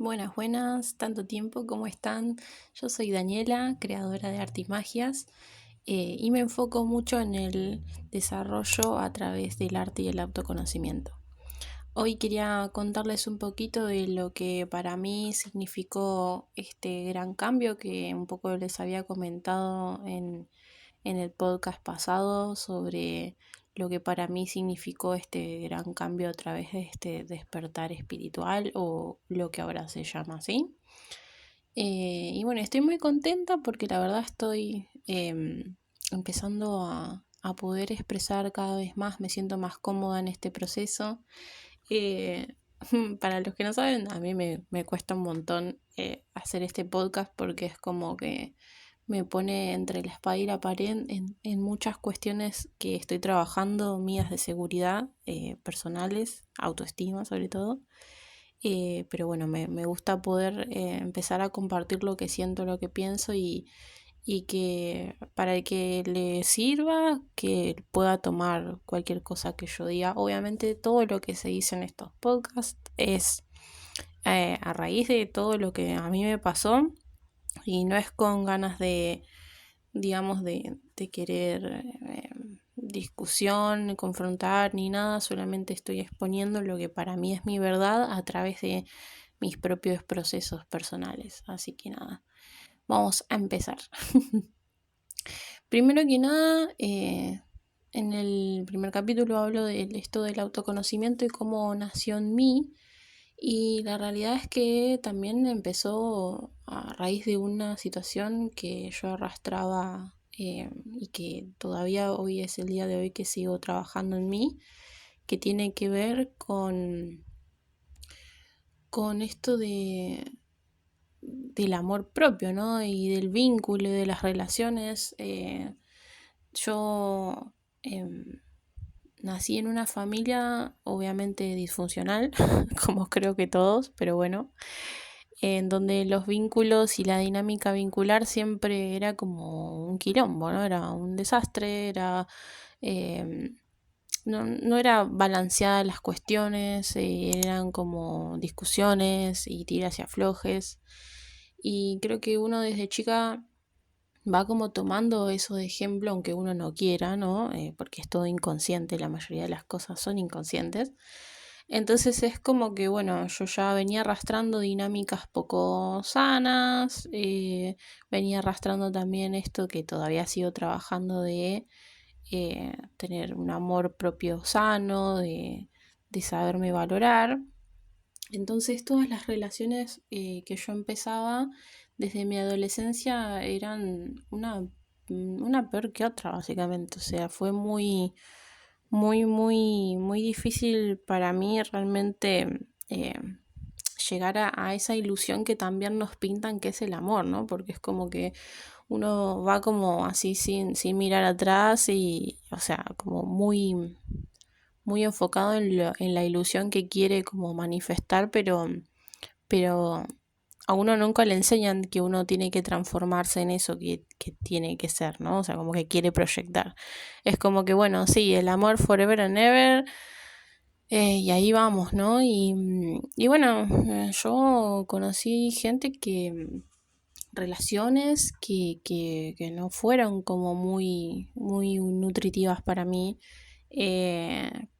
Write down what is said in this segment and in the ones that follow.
Buenas, buenas, tanto tiempo, ¿cómo están? Yo soy Daniela, creadora de Artimagias, y me enfoco mucho en el desarrollo a través del arte y el autoconocimiento. Hoy quería contarles un poquito de lo que para mí significó este gran cambio que un poco les había comentado en el podcast pasado sobre lo que para mí significó este gran cambio a través de este despertar espiritual o lo que ahora se llama así. Y bueno, estoy muy contenta porque la verdad estoy empezando a poder expresar cada vez más, me siento más cómoda en este proceso. Eh, para los que no saben, a mí me cuesta un montón hacer este podcast porque es como que me pone entre la espada y la pared en muchas cuestiones que estoy trabajando, mías de seguridad, personales, autoestima sobre todo. Pero bueno, me gusta poder empezar a compartir lo que siento, lo que pienso y que para el que le sirva, que pueda tomar cualquier cosa que yo diga. Obviamente todo lo que se dice en estos podcasts es a raíz de todo lo que a mí me pasó y no es con ganas de, digamos, de querer discusión, confrontar ni nada, solamente estoy exponiendo lo que para mí es mi verdad a través de mis propios procesos personales. Así que nada, vamos a empezar. Primero que nada, en el primer capítulo hablo de esto del autoconocimiento y cómo nació en mí. Y la realidad es que también empezó a raíz de una situación que yo arrastraba y que todavía hoy es el día de hoy que sigo trabajando en mí, que tiene que ver con esto del amor propio, ¿no? Y del vínculo, de las relaciones. Yo nací en una familia obviamente disfuncional, como creo que todos, pero bueno, en donde los vínculos y la dinámica vincular siempre era como un quilombo, ¿no? Era un desastre, eh, no era balanceada las cuestiones, eran como discusiones y tiras y aflojes. Y creo que uno desde chica va como tomando eso de ejemplo, aunque uno no quiera, ¿no? Porque es todo inconsciente, la mayoría de las cosas son inconscientes. Entonces es como que, bueno, yo ya venía arrastrando dinámicas poco sanas, venía arrastrando también esto que todavía sigo trabajando de tener un amor propio sano, de saberme valorar. Entonces todas las relaciones que yo empezaba desde mi adolescencia eran una peor que otra, básicamente. O sea, fue muy difícil para mí realmente llegar a esa ilusión que también nos pintan que es el amor, ¿no? Porque es como que uno va como así sin mirar atrás y, o sea, como muy enfocado en la ilusión que quiere como manifestar, pero a uno nunca le enseñan que uno tiene que transformarse en eso que tiene que ser, ¿no? O sea, como que quiere proyectar. Es como que, bueno, sí, el amor forever and ever, y ahí vamos, ¿no? Y bueno, yo conocí gente relaciones que no fueron como muy nutritivas para mí,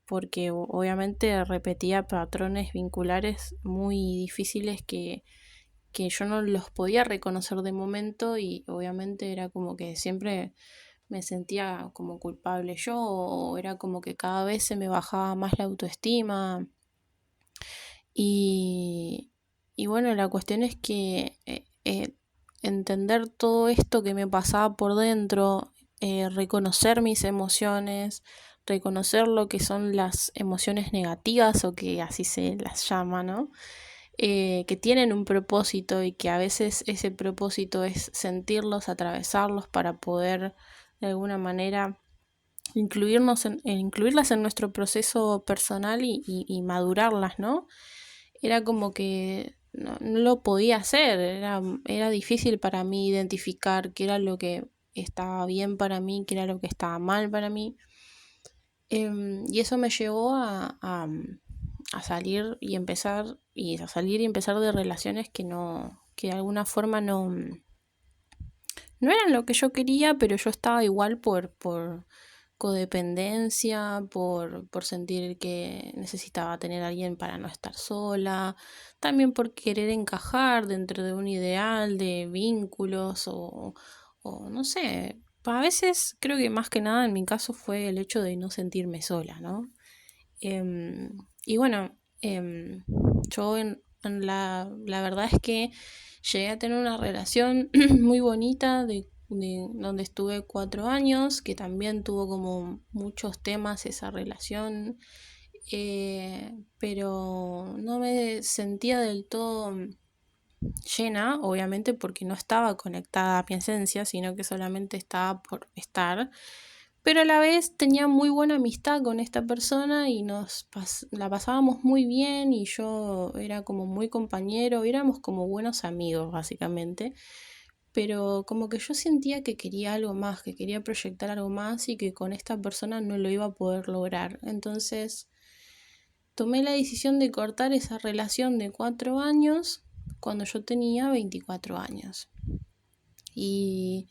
porque obviamente repetía patrones vinculares muy difíciles que yo no los podía reconocer de momento y obviamente era como que siempre me sentía como culpable yo o era como que cada vez se me bajaba más la autoestima y, y bueno, la cuestión es que entender todo esto que me pasaba por dentro, reconocer mis emociones, reconocer lo que son las emociones negativas o que así se las llama, ¿no? Que tienen un propósito y que a veces ese propósito es sentirlos, atravesarlos para poder de alguna manera incluirlas en nuestro proceso personal y madurarlas, ¿no? Era como que no lo podía hacer, era difícil para mí identificar qué era lo que estaba bien para mí, qué era lo que estaba mal para mí. Y eso me llevó a salir y empezar de relaciones que de alguna forma no eran lo que yo quería, pero yo estaba igual por codependencia, por sentir que necesitaba tener a alguien para no estar sola, también por querer encajar dentro de un ideal de vínculos o no sé. A veces creo que más que nada en mi caso fue el hecho de no sentirme sola, ¿no? Em, y bueno, yo en la verdad es que llegué a tener una relación muy bonita de donde estuve 4 años, que también tuvo como muchos temas esa relación, pero no me sentía del todo llena, obviamente porque no estaba conectada a mi esencia, sino que solamente estaba por estar, pero a la vez tenía muy buena amistad con esta persona y la pasábamos muy bien y yo era como muy compañero, éramos como buenos amigos básicamente, pero como que yo sentía que quería algo más, que quería proyectar algo más y que con esta persona no lo iba a poder lograr. Entonces tomé la decisión de cortar esa relación de 4 años cuando yo tenía 24 años. Y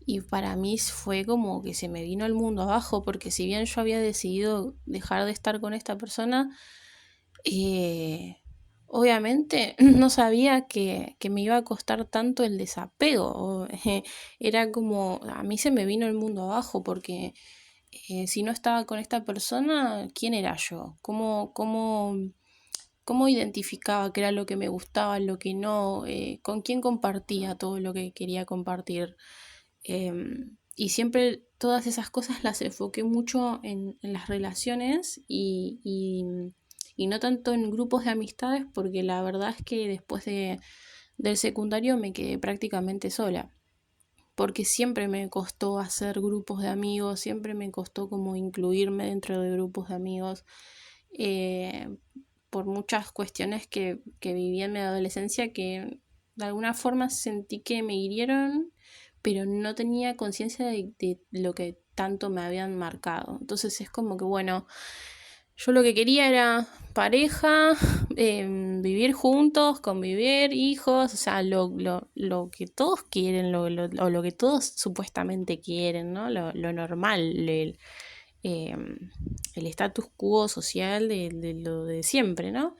y para mí fue como que se me vino el mundo abajo, porque si bien yo había decidido dejar de estar con esta persona, eh, obviamente no sabía que me iba a costar tanto el desapego. Era como, a mí se me vino el mundo abajo, porque si no estaba con esta persona, ¿quién era yo? ¿Cómo identificaba qué era lo que me gustaba, lo que no? ¿Con quién compartía todo lo que quería compartir? Y siempre todas esas cosas las enfoqué mucho en las relaciones y no tanto en grupos de amistades, porque la verdad es que del secundario me quedé prácticamente sola, porque siempre me costó hacer grupos de amigos, siempre me costó como incluirme dentro de grupos de amigos, eh, por muchas cuestiones que viví en mi adolescencia que de alguna forma sentí que me hirieron, pero no tenía conciencia de lo que tanto me habían marcado. Entonces es como que, bueno, yo lo que quería era pareja, vivir juntos, convivir, hijos, o sea, lo que todos quieren, o lo que todos supuestamente quieren, ¿no? Lo normal, eh, el status quo social de lo de siempre, ¿no?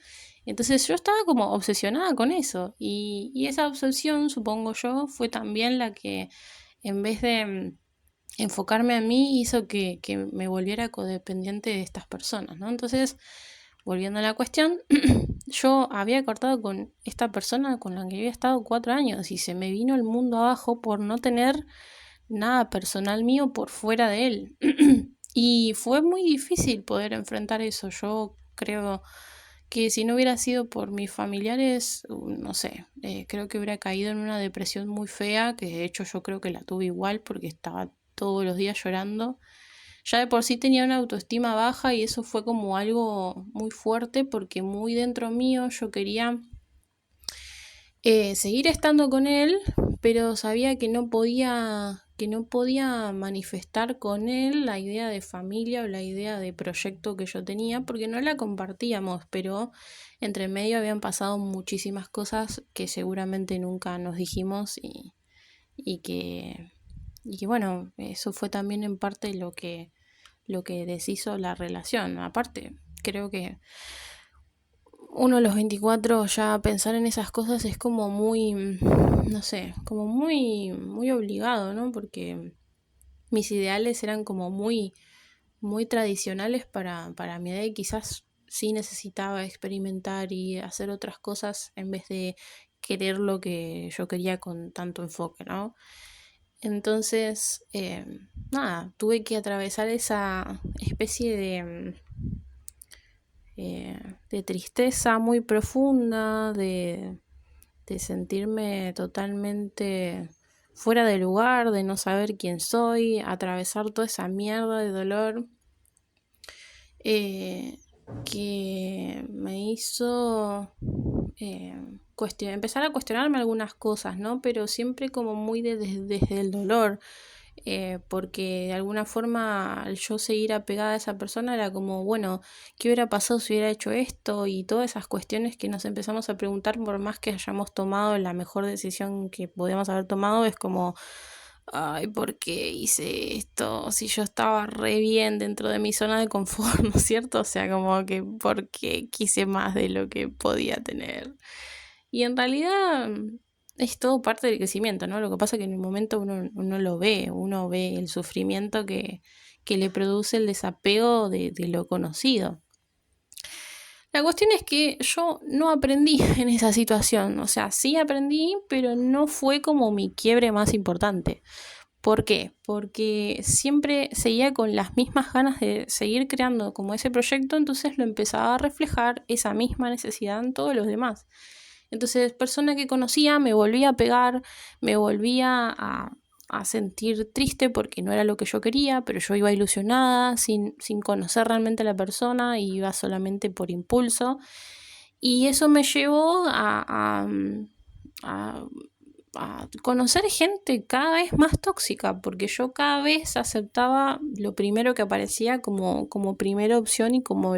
Entonces yo estaba como obsesionada con eso y esa obsesión, supongo yo, fue también la que en vez de enfocarme a mí hizo que me volviera codependiente de estas personas, ¿no? Entonces, volviendo a la cuestión, yo había cortado con esta persona con la que había estado 4 años y se me vino el mundo abajo por no tener nada personal mío por fuera de él. Y fue muy difícil poder enfrentar eso. Yo creo que si no hubiera sido por mis familiares, no sé, creo que hubiera caído en una depresión muy fea, que de hecho yo creo que la tuve igual porque estaba todos los días llorando. Ya de por sí tenía una autoestima baja y eso fue como algo muy fuerte porque muy dentro mío yo quería seguir estando con él, pero sabía que no podía manifestar con él la idea de familia o la idea de proyecto que yo tenía, porque no la compartíamos, pero entre medio habían pasado muchísimas cosas que seguramente nunca nos dijimos y que, y que bueno, eso fue también en parte lo que deshizo la relación. Aparte, creo que uno a los 24 ya pensar en esas cosas es como muy, no sé, como muy obligado, ¿no? Porque mis ideales eran como muy tradicionales para mi edad y quizás sí necesitaba experimentar y hacer otras cosas en vez de querer lo que yo quería con tanto enfoque, ¿no? Entonces, nada, tuve que atravesar esa especie de tristeza muy profunda, de sentirme totalmente fuera de lugar, de no saber quién soy, atravesar toda esa mierda de dolor eh, que me hizo empezar a cuestionarme algunas cosas, ¿no? Pero siempre como muy desde el dolor. porque de alguna forma al yo seguir apegada a esa persona era como, bueno, ¿qué hubiera pasado si hubiera hecho esto? Y todas esas cuestiones que nos empezamos a preguntar por más que hayamos tomado la mejor decisión que podíamos haber tomado, es como, ay, ¿por qué hice esto? Si yo estaba re bien dentro de mi zona de confort, ¿no es cierto? O sea, como que, ¿por qué quise más de lo que podía tener? Y en realidad es todo parte del crecimiento, ¿no? Lo que pasa es que en el momento uno lo ve, uno ve el sufrimiento que le produce el desapego de lo conocido. La cuestión es que yo no aprendí en esa situación, o sea, sí aprendí, pero no fue como mi quiebre más importante. ¿Por qué? Porque siempre seguía con las mismas ganas de seguir creando como ese proyecto, entonces lo empezaba a reflejar esa misma necesidad en todos los demás. Entonces, persona que conocía me volvía a pegar, me volvía a sentir triste porque no era lo que yo quería, pero yo iba ilusionada, sin conocer realmente a la persona, y iba solamente por impulso. Y eso me llevó a a conocer gente cada vez más tóxica, porque yo cada vez aceptaba lo primero que aparecía como primera opción y como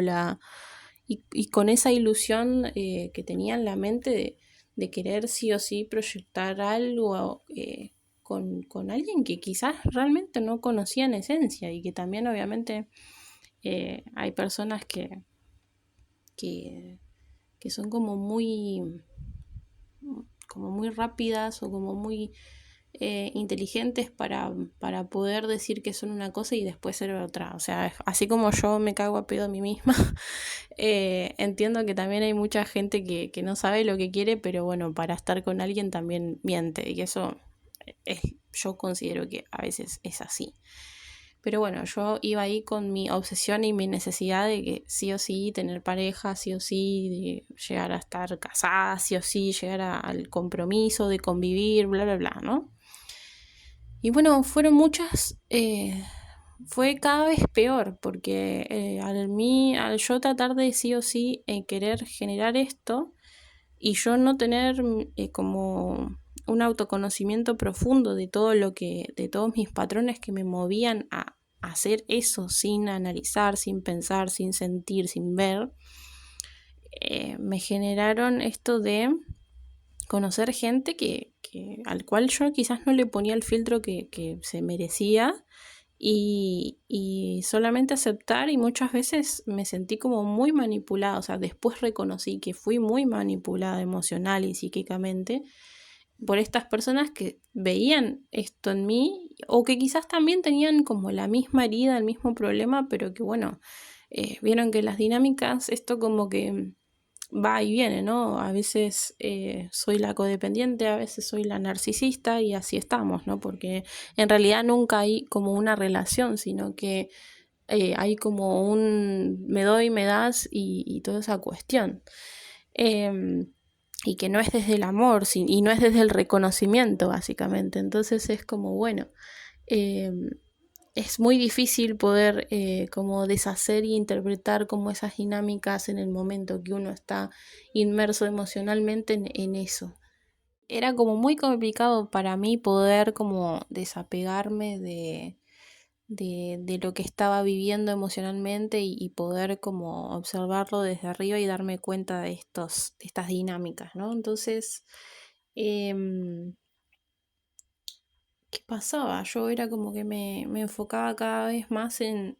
y con esa ilusión que tenía en la mente de querer sí o sí proyectar algo con alguien que quizás realmente no conocía en esencia, y que también obviamente hay personas que, que son como muy rápidas o como muy inteligentes para poder decir que son una cosa y después ser otra. O sea, así como yo me cago a pedo a mí misma, entiendo que también hay mucha gente que no sabe lo que quiere, pero bueno, para estar con alguien también miente, y eso yo considero que a veces es así. Pero bueno, yo iba ahí con mi obsesión y mi necesidad de que sí o sí tener pareja, sí o sí de llegar a estar casada, sí o sí llegar al compromiso de convivir, bla, bla, bla, ¿no? Y bueno, fueron muchas, fue cada vez peor, porque al yo tratar de sí o sí querer generar esto, y yo no tener como un autoconocimiento profundo de todo de todos mis patrones que me movían a hacer eso sin analizar, sin pensar, sin sentir, sin ver, me generaron esto de conocer gente al cual yo quizás no le ponía el filtro que se merecía, y solamente aceptar, y muchas veces me sentí como muy manipulada, o sea, después reconocí que fui muy manipulada emocional y psíquicamente por estas personas que veían esto en mí, o que quizás también tenían como la misma herida, el mismo problema, pero que bueno, vieron que las dinámicas, esto como que va y viene, ¿no? A veces soy la codependiente, a veces soy la narcisista, y así estamos, ¿no? Porque en realidad nunca hay como una relación, sino que hay como un me doy, me das, y toda esa cuestión. Y que no es desde el amor, y no es desde el reconocimiento, básicamente. Entonces es como, bueno, eh, es muy difícil poder como deshacer y interpretar como esas dinámicas en el momento que uno está inmerso emocionalmente en eso. Era como muy complicado para mí poder como desapegarme de lo que estaba viviendo emocionalmente, y poder como observarlo desde arriba y darme cuenta de estas dinámicas, ¿no? Entonces, em, ¿qué pasaba? Yo era como que me enfocaba cada vez más en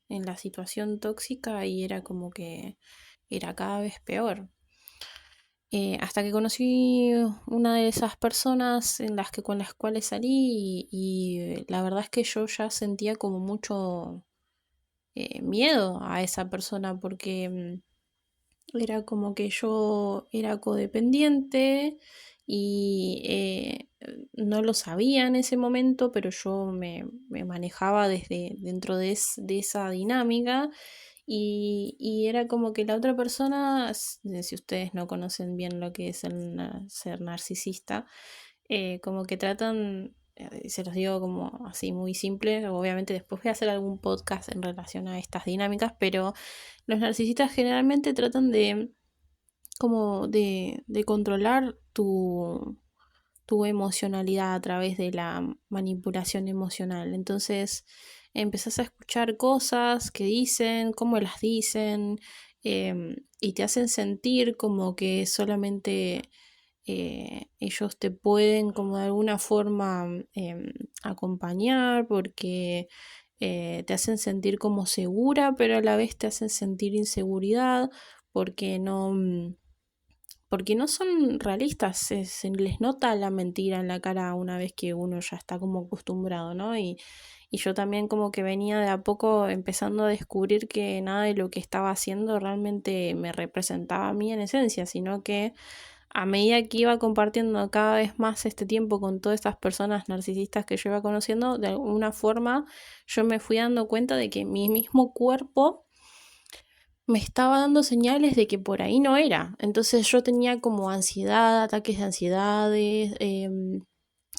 la situación tóxica, y era como que era cada vez peor. Hasta que conocí una de esas personas con las cuales salí, y la verdad es que yo ya sentía como mucho miedo a esa persona, porque era como que yo era codependiente, y no lo sabía en ese momento, pero yo me manejaba desde dentro de esa dinámica, y era como que la otra persona, si ustedes no conocen bien lo que es ser narcisista, como que tratan, se los digo como así muy simple, obviamente después voy a hacer algún podcast en relación a estas dinámicas, pero los narcisistas generalmente tratan de controlar tu tu emocionalidad a través de la manipulación emocional. Entonces empezás a escuchar cosas que dicen, cómo las dicen, y te hacen sentir como que solamente ellos te pueden como de alguna forma acompañar porque te hacen sentir como segura, pero a la vez te hacen sentir inseguridad porque porque no son realistas, se les nota la mentira en la cara una vez que uno ya está como acostumbrado, ¿no? Y yo también como que venía de a poco empezando a descubrir que nada de lo que estaba haciendo realmente me representaba a mí en esencia, sino que a medida que iba compartiendo cada vez más este tiempo con todas estas personas narcisistas que yo iba conociendo, de alguna forma yo me fui dando cuenta de que mi mismo cuerpo me estaba dando señales de que por ahí no era. Entonces yo tenía como ansiedad, ataques de ansiedades,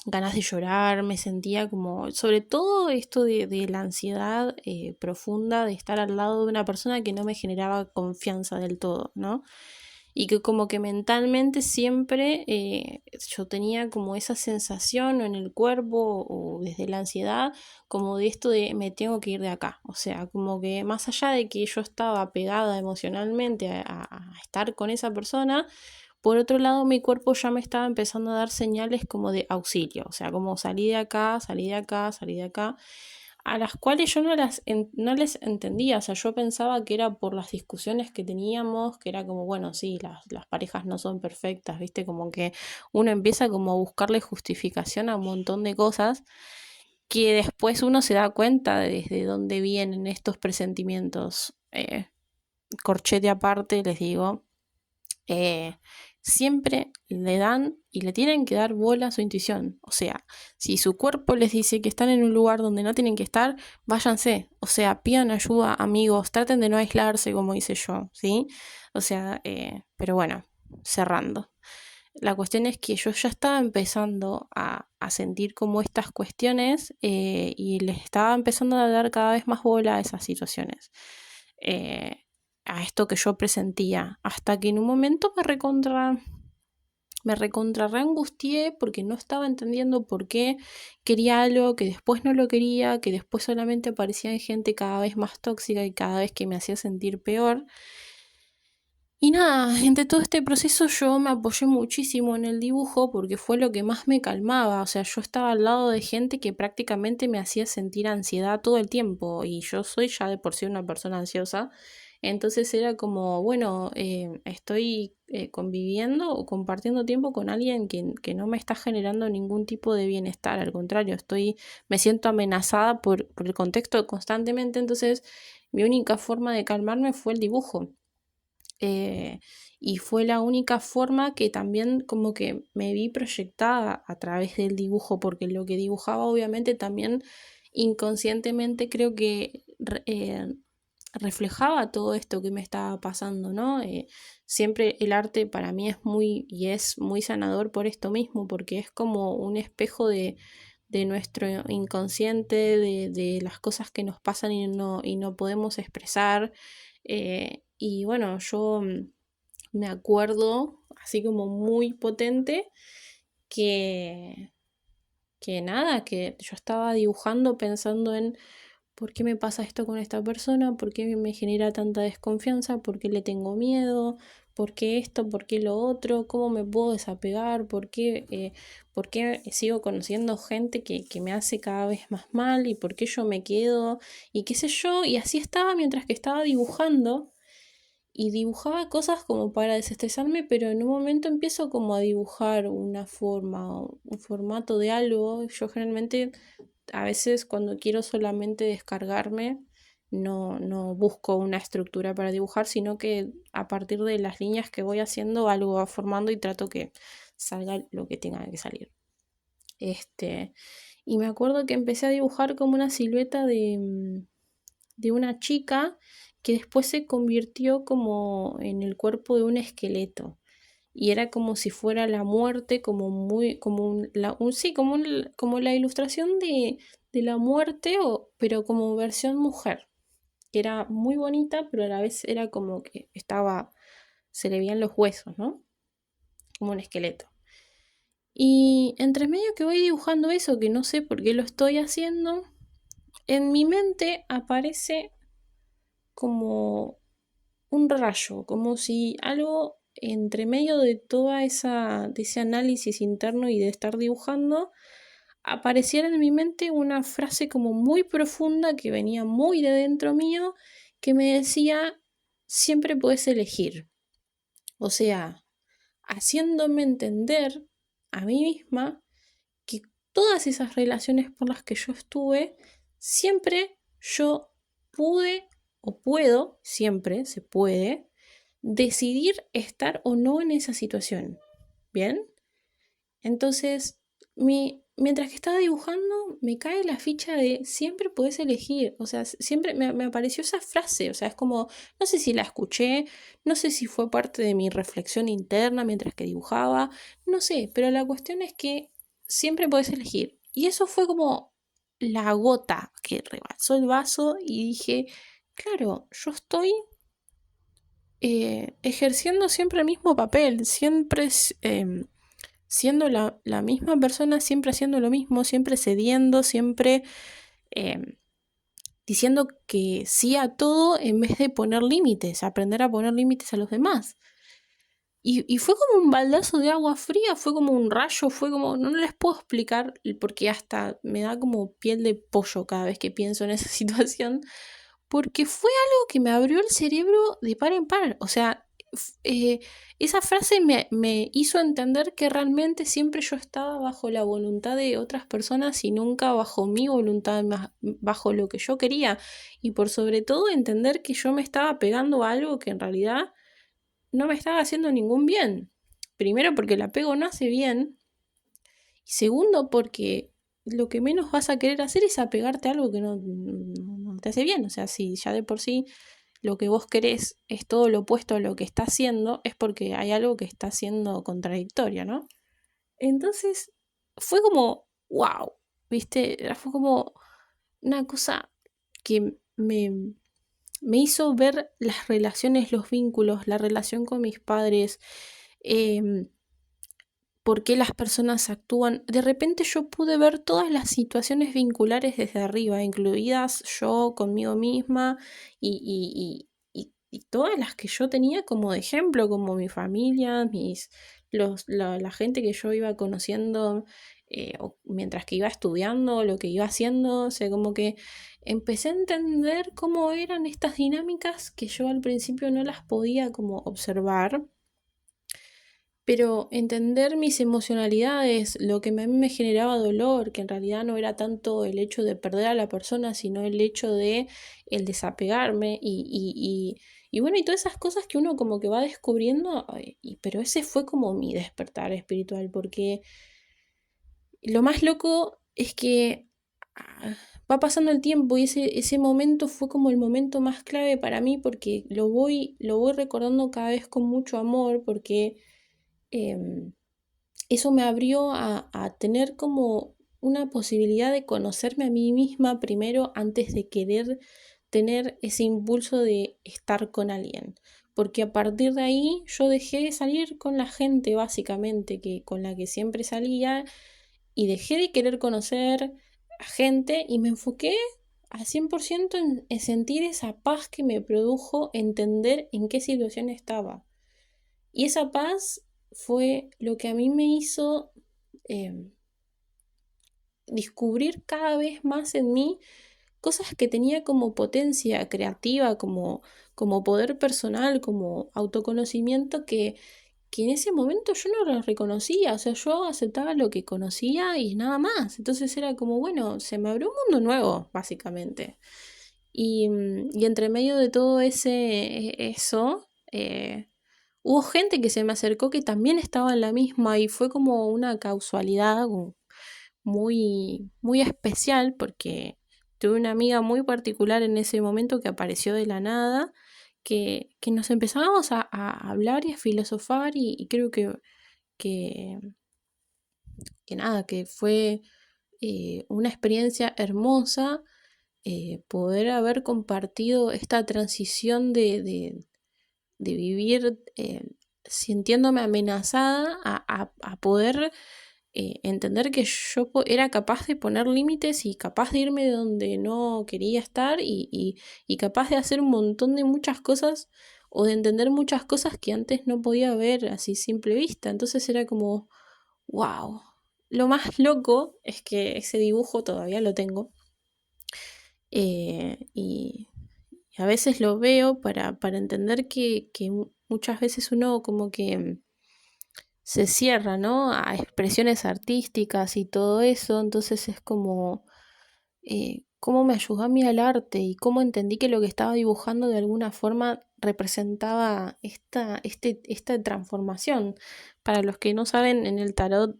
ganas de llorar, me sentía como, sobre todo esto de la ansiedad profunda de estar al lado de una persona que no me generaba confianza del todo, ¿no? Y que como que mentalmente siempre yo tenía como esa sensación en el cuerpo o desde la ansiedad como de esto de me tengo que ir de acá, o sea, como que más allá de que yo estaba pegada emocionalmente a estar con esa persona, por otro lado mi cuerpo ya me estaba empezando a dar señales como de auxilio, o sea, como salí de acá, salí de acá, salí de acá, a las cuales yo no les entendía, o sea, yo pensaba que era por las discusiones que teníamos, que era como, bueno, sí, las parejas no son perfectas, ¿viste? Como que uno empieza como a buscarle justificación a un montón de cosas que después uno se da cuenta de desde dónde vienen estos presentimientos. Corchete aparte, les digo, eh, siempre le dan y le tienen que dar bola a su intuición. O sea, si su cuerpo les dice que están en un lugar donde no tienen que estar, váyanse. O sea, pidan ayuda, amigos, traten de no aislarse, como hice yo, ¿sí? O sea, pero bueno, cerrando. La cuestión es que yo ya estaba empezando a sentir como estas cuestiones y les estaba empezando a dar cada vez más bola a esas situaciones. Eh, a esto que yo presentía, hasta que en un momento me recontra reangustié porque no estaba entendiendo por qué quería algo que después no lo quería, que después solamente aparecía en gente cada vez más tóxica y cada vez que me hacía sentir peor. Y nada, entre todo este proceso yo me apoyé muchísimo en el dibujo porque fue lo que más me calmaba, o sea, yo estaba al lado de gente que prácticamente me hacía sentir ansiedad todo el tiempo y yo soy ya de por sí una persona ansiosa, entonces era como, bueno, estoy conviviendo o compartiendo tiempo con alguien que no me está generando ningún tipo de bienestar, al contrario, me siento amenazada por el contexto constantemente, entonces mi única forma de calmarme fue el dibujo. Eh, y fue la única forma que también como que me vi proyectada a través del dibujo, porque lo que dibujaba obviamente también inconscientemente creo que reflejaba todo esto que me estaba pasando, ¿no? Siempre el arte para mí es muy sanador por esto mismo, porque es como un espejo de nuestro inconsciente, de las cosas que nos pasan y no podemos expresar. Y bueno, yo me acuerdo, así como muy potente, que, que nada, que yo estaba dibujando pensando en por qué me pasa esto con esta persona, por qué me genera tanta desconfianza, por qué le tengo miedo, por qué esto, por qué lo otro, cómo me puedo desapegar, por qué sigo conociendo gente que me hace cada vez más mal y por qué yo me quedo y qué sé yo, y así estaba mientras que estaba dibujando y dibujaba cosas como para desestresarme, pero en un momento empiezo como a dibujar una forma, un formato de algo. Yo generalmente a veces cuando quiero solamente descargarme, no busco una estructura para dibujar, sino que a partir de las líneas que voy haciendo, algo va formando y trato que salga lo que tenga que salir. Este, y me acuerdo que empecé a dibujar como una silueta de una chica que después se convirtió como en el cuerpo de un esqueleto. Y era como si fuera la muerte, como muy, como sí, como la ilustración de la muerte, pero como versión mujer, que era muy bonita, pero a la vez era como que se le veían los huesos, ¿no? Como un esqueleto. Y entre medio que voy dibujando eso, que no sé por qué lo estoy haciendo, en mi mente aparece como un rayo, como si algo entre medio de de ese análisis interno y de estar dibujando, apareciera en mi mente una frase como muy profunda que venía muy de dentro mío, que me decía, siempre puedes elegir. O sea, haciéndome entender a mí misma que todas esas relaciones por las que yo estuve, siempre yo pude o puedo, siempre se puede, decidir estar o no en esa situación. ¿Bien? Entonces, mientras que estaba dibujando, me cae la ficha de siempre puedes elegir. O sea, siempre me apareció esa frase. O sea, es como, no sé si la escuché, no sé si fue parte de mi reflexión interna mientras que dibujaba, no sé, pero la cuestión es que siempre puedes elegir. Y eso fue como la gota que rebasó el vaso y dije, claro, yo estoy ejerciendo siempre el mismo papel, siempre siendo la misma persona, siempre haciendo lo mismo, siempre cediendo, siempre eh, diciendo que sí a todo en vez de poner límites, aprender a poner límites a los demás. Y fue como un baldazo de agua fría, fue como un rayo, fue como, no les puedo explicar porque hasta me da como piel de pollo cada vez que pienso en esa situación, porque fue algo que me abrió el cerebro de par en par. O sea, esa frase me hizo entender que realmente siempre yo estaba bajo la voluntad de otras personas y nunca bajo mi voluntad, bajo lo que yo quería. Y por sobre todo entender que yo me estaba pegando a algo que en realidad no me estaba haciendo ningún bien. Primero porque el apego no hace bien. Y segundo porque lo que menos vas a querer hacer es apegarte a algo que no te hace bien. O sea, si ya de por sí lo que vos querés es todo lo opuesto a lo que está haciendo, es porque hay algo que está siendo contradictorio, ¿no? Entonces, fue como, wow, ¿viste? Fue como una cosa que me hizo ver las relaciones, los vínculos, la relación con mis padres, em, por qué las personas actúan. De repente yo pude ver todas las situaciones vinculares desde arriba, incluidas yo conmigo misma y todas las que yo tenía como de ejemplo, como mi familia, la gente que yo iba conociendo mientras que iba estudiando, lo que iba haciendo, o sea, como que empecé a entender cómo eran estas dinámicas que yo al principio no las podía como observar, pero entender mis emocionalidades, lo que a mí me generaba dolor, que en realidad no era tanto el hecho de perder a la persona, sino el hecho de el desapegarme y bueno, y todas esas cosas que uno como que va descubriendo, pero ese fue como mi despertar espiritual, porque lo más loco es que va pasando el tiempo y ese momento fue como el momento más clave para mí porque lo voy recordando cada vez con mucho amor porque em, eso me abrió a tener como una posibilidad de conocerme a mí misma primero antes de querer tener ese impulso de estar con alguien. Porque a partir de ahí yo dejé de salir con la gente básicamente con la que siempre salía y dejé de querer conocer a gente y me enfoqué al 100% en sentir esa paz que me produjo entender en qué situación estaba. Y esa paz fue lo que a mí me hizo eh, descubrir cada vez más en mí cosas que tenía como potencia creativa, como poder personal, como autoconocimiento que en ese momento yo no lo reconocía, o sea, yo aceptaba lo que conocía y nada más. Entonces era como, bueno, se me abrió un mundo nuevo, básicamente. Y entre medio de todo eso, hubo gente que se me acercó que también estaba en la misma y fue como una causalidad muy especial porque tuve una amiga muy particular en ese momento que apareció de la nada, que nos empezábamos a hablar y a filosofar y creo que, que nada, que fue una experiencia hermosa poder haber compartido esta transición de vivir sintiéndome amenazada a poder entender que yo era capaz de poner límites y capaz de irme de donde no quería estar y capaz de hacer un montón de muchas cosas o de entender muchas cosas que antes no podía ver así simple vista. Entonces era como, wow. Lo más loco es que ese dibujo todavía lo tengo. Y a veces lo veo para entender que muchas veces uno como que se cierra, ¿no? A expresiones artísticas y todo eso. Entonces es como cómo me ayudó a mí al arte y cómo entendí que lo que estaba dibujando de alguna forma representaba esta transformación. Para los que no saben, en el tarot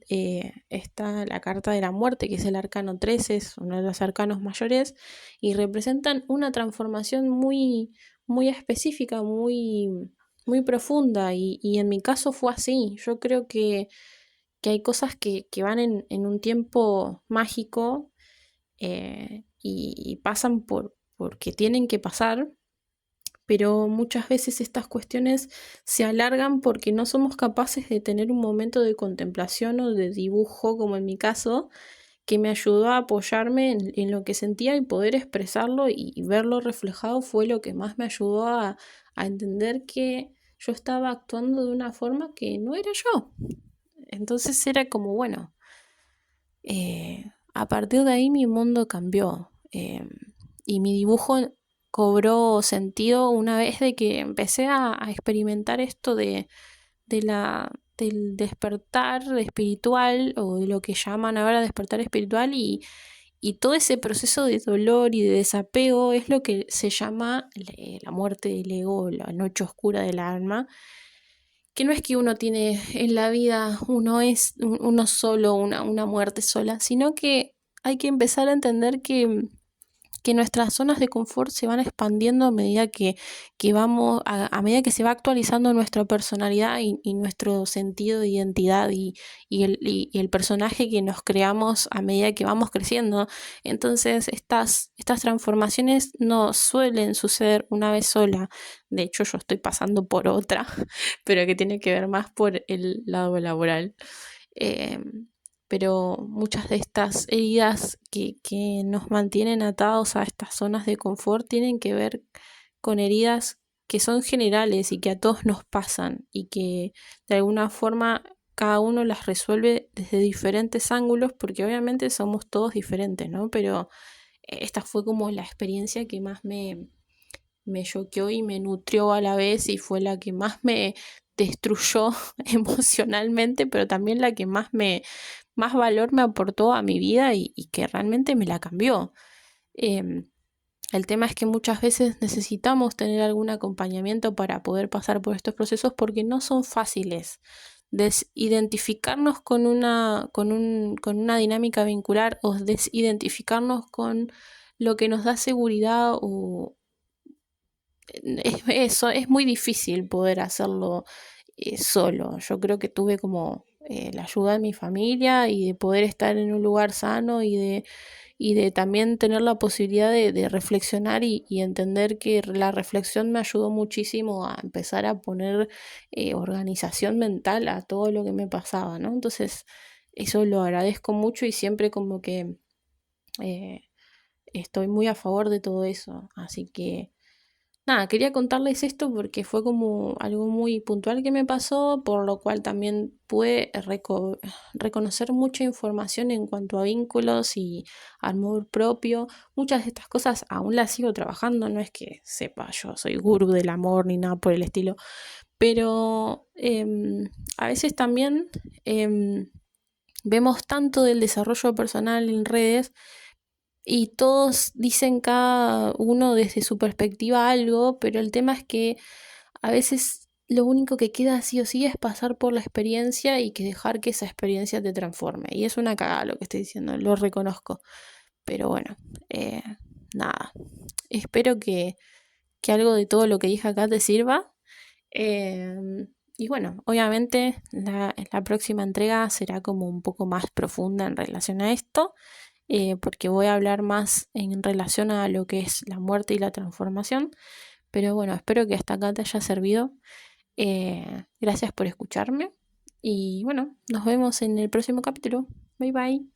está la carta de la muerte, que es el arcano 13, es uno de los arcanos mayores, y representan una transformación muy, muy específica, muy, muy profunda, y en mi caso fue así. Yo creo que hay cosas que van en un tiempo mágico y pasan porque tienen que pasar, pero muchas veces estas cuestiones se alargan porque no somos capaces de tener un momento de contemplación o de dibujo, como en mi caso, que me ayudó a apoyarme en lo que sentía y poder expresarlo y verlo reflejado fue lo que más me ayudó a entender que yo estaba actuando de una forma que no era yo. Entonces era como, bueno, a partir de ahí mi mundo cambió y mi dibujo cobró sentido una vez de que empecé a experimentar esto del despertar espiritual o de lo que llaman ahora despertar espiritual y todo ese proceso de dolor y de desapego es lo que se llama la muerte del ego, la noche oscura del alma, que no es que uno tiene en la vida, uno solo, una muerte sola, sino que hay que empezar a entender que nuestras zonas de confort se van expandiendo a medida que vamos, a medida que se va actualizando nuestra personalidad y nuestro sentido de identidad y el personaje que nos creamos a medida que vamos creciendo. Entonces, estas transformaciones no suelen suceder una vez sola. De hecho, yo estoy pasando por otra, pero que tiene que ver más por el lado laboral. Eh, pero muchas de estas heridas que nos mantienen atados a estas zonas de confort tienen que ver con heridas que son generales y que a todos nos pasan y que de alguna forma cada uno las resuelve desde diferentes ángulos porque obviamente somos todos diferentes, ¿no? Pero esta fue como la experiencia que más me choqueó y me nutrió a la vez y fue la que más me destruyó emocionalmente, pero también la que más valor me aportó a mi vida y que realmente me la cambió. Eh, el tema es que muchas veces necesitamos tener algún acompañamiento para poder pasar por estos procesos porque no son fáciles. Desidentificarnos con una dinámica vincular o desidentificarnos con lo que nos da seguridad o eso es muy difícil poder hacerlo solo. Yo creo que tuve como la ayuda de mi familia y de poder estar en un lugar sano y de también tener la posibilidad de reflexionar y entender que la reflexión me ayudó muchísimo a empezar a poner organización mental a todo lo que me pasaba, ¿no? Entonces, eso lo agradezco mucho y siempre como que eh, estoy muy a favor de todo eso. Así que nada, quería contarles esto porque fue como algo muy puntual que me pasó, por lo cual también pude reconocer mucha información en cuanto a vínculos y amor propio. Muchas de estas cosas aún las sigo trabajando, no es que sepa yo soy gurú del amor ni nada por el estilo, pero a veces también vemos tanto del desarrollo personal en redes y todos dicen cada uno desde su perspectiva algo, pero el tema es que a veces lo único que queda sí o sí es pasar por la experiencia y que dejar que esa experiencia te transforme. Y es una cagada lo que estoy diciendo, lo reconozco. Pero bueno, eh, nada. Espero que algo de todo lo que dije acá te sirva. Y bueno, obviamente la próxima entrega será como un poco más profunda en relación a esto porque voy a hablar más en relación a lo que es la muerte y la transformación. Pero bueno, espero que hasta acá te haya servido. Gracias por escucharme Y bueno, nos vemos en el próximo capítulo. Bye bye.